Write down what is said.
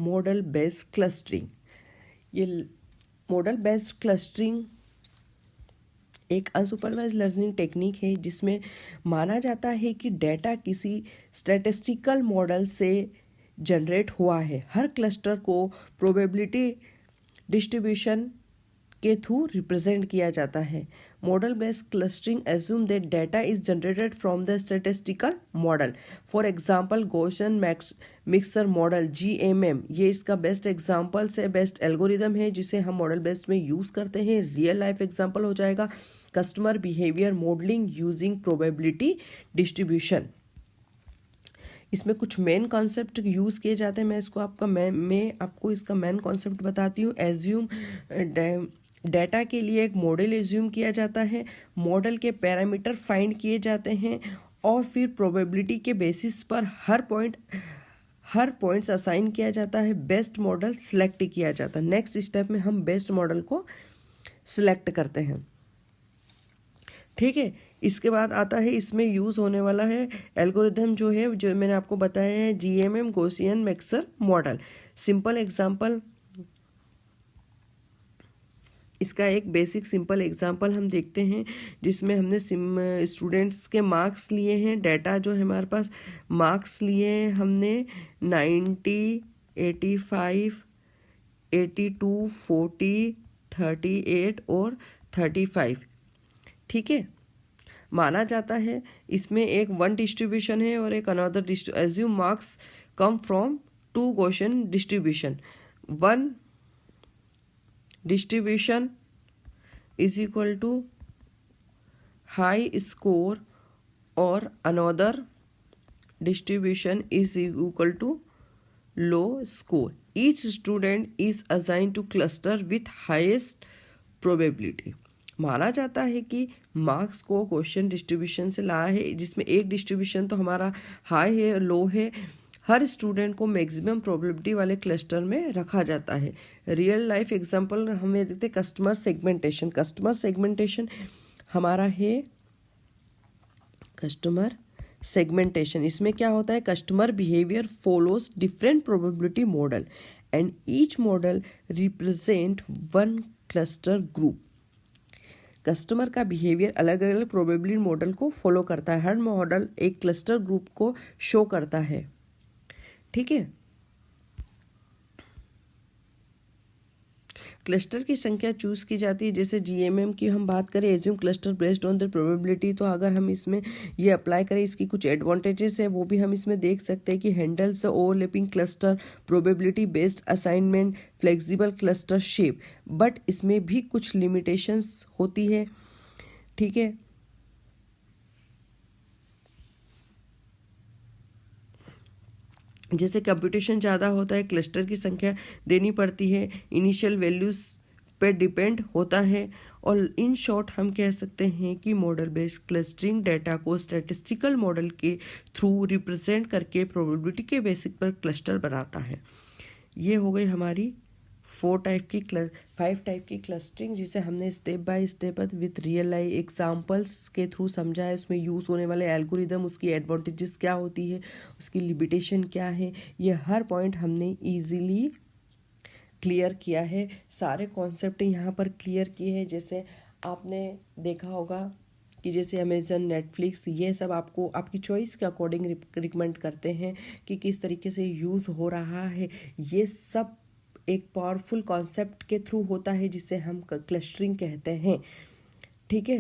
Model based clustering. ये model based clustering एक unsupervised learning technique है जिसमें माना जाता है कि डेटा किसी स्टैटिस्टिकल मॉडल से जनरेट हुआ है। हर क्लस्टर को प्रोबेबिलिटी डिस्ट्रीब्यूशन के थ्रू रिप्रेजेंट किया जाता है। Model based clustering assume that data is generated from the statistical model. For example Gaussian mixer model GMM, ये इसका बेस्ट एग्जाम्पल से बेस्ट एल्गोरिदम है जिसे हम मॉडल बेस्ड में यूज़ करते हैं। रियल लाइफ एग्जाम्पल हो जाएगा customer behaviour modelling using probability distribution. इसमें कुछ मेन कॉन्सेप्ट यूज़ किए जाते हैं। मैं आपको इसका मेन कॉन्सेप्ट बताती हूँ। एज्यूम डेटा के लिए एक मॉडल एज्यूम किया जाता है, मॉडल के पैरामीटर फाइंड किए जाते हैं और फिर प्रोबेबिलिटी के बेसिस पर हर पॉइंट्स असाइन किया जाता है। बेस्ट मॉडल सिलेक्ट किया जाता है। नेक्स्ट स्टेप में हम बेस्ट मॉडल को सिलेक्ट करते हैं। ठीक है, इसके बाद आता है इसमें यूज़ होने वाला है एल्गोरिथम जो मैंने आपको बताया है GMM Gaussian mixer model. Simple example, इसका एक बेसिक सिंपल एग्जांपल हम देखते हैं जिसमें हमने स्टूडेंट्स के मार्क्स लिए हैं। डेटा जो है हमारे पास मार्क्स लिए हैं हमने 90, 85, 82, 40, 38 और 35। ठीक है, माना जाता है इसमें एक वन डिस्ट्रीब्यूशन है और एक another assume marks come from two Gaussian distribution. One distribution is equal to high score और another distribution is equal to low score. Each student is assigned to cluster with highest probability. माना जाता है कि marks को question distribution से लाया है जिसमें एक डिस्ट्रीब्यूशन तो हमारा हाई है लो है। हर स्टूडेंट को मैक्सिमम प्रोबेबिलिटी वाले क्लस्टर में रखा जाता है। रियल लाइफ एग्जांपल हमें देखते हैं कस्टमर सेगमेंटेशन। कस्टमर सेगमेंटेशन हमारा है कस्टमर सेगमेंटेशन। इसमें क्या होता है, customer behaviour follows different probability model and each model represent one cluster group. Customer का बिहेवियर अलग अलग प्रोबेबिलिटी मॉडल को फॉलो करता है। हर मॉडल एक क्लस्टर ग्रुप को शो करता है। ठीक है, क्लस्टर की संख्या चूज की जाती है। जैसे GMM की हम बात करें, assume cluster based on the probability, तो अगर हम इसमें ये अप्लाई करें इसकी कुछ एडवांटेजेस है वो भी हम इसमें देख सकते हैं कि handles overlapping cluster, probability based assignment, flexible cluster shape. But इसमें भी कुछ लिमिटेशंस होती है। ठीक है, जैसे कंप्यूटेशन ज़्यादा होता है, क्लस्टर की संख्या देनी पड़ती है, इनिशियल वैल्यूज पे डिपेंड होता है। और इन शॉर्ट हम कह सकते हैं कि मॉडल बेस्ड क्लस्टरिंग डेटा को स्टैटिस्टिकल मॉडल के थ्रू रिप्रेजेंट करके प्रोबेबिलिटी के बेसिस पर क्लस्टर बनाता है। ये हो गई हमारी 5 टाइप की क्लस्टरिंग जिसे हमने step by step with real life examples के थ्रू समझा है। उसमें यूज़ होने वाले एल्गोरिदम, उसकी एडवांटेजेस क्या होती है, उसकी लिमिटेशन क्या है, ये हर पॉइंट हमने इजीली क्लियर किया है। सारे कॉन्सेप्ट यहाँ पर क्लियर किए हैं। जैसे आपने देखा होगा कि जैसे अमेज़न, नेटफ्लिक्स, ये सब आपको आपकी चॉइस के अकॉर्डिंग रिकमेंड करते हैं कि किस तरीके से यूज़ हो रहा है। ये सब एक पावरफुल कॉन्सेप्ट के थ्रू होता है जिसे हम क्लस्टरिंग कहते हैं। ठीक है।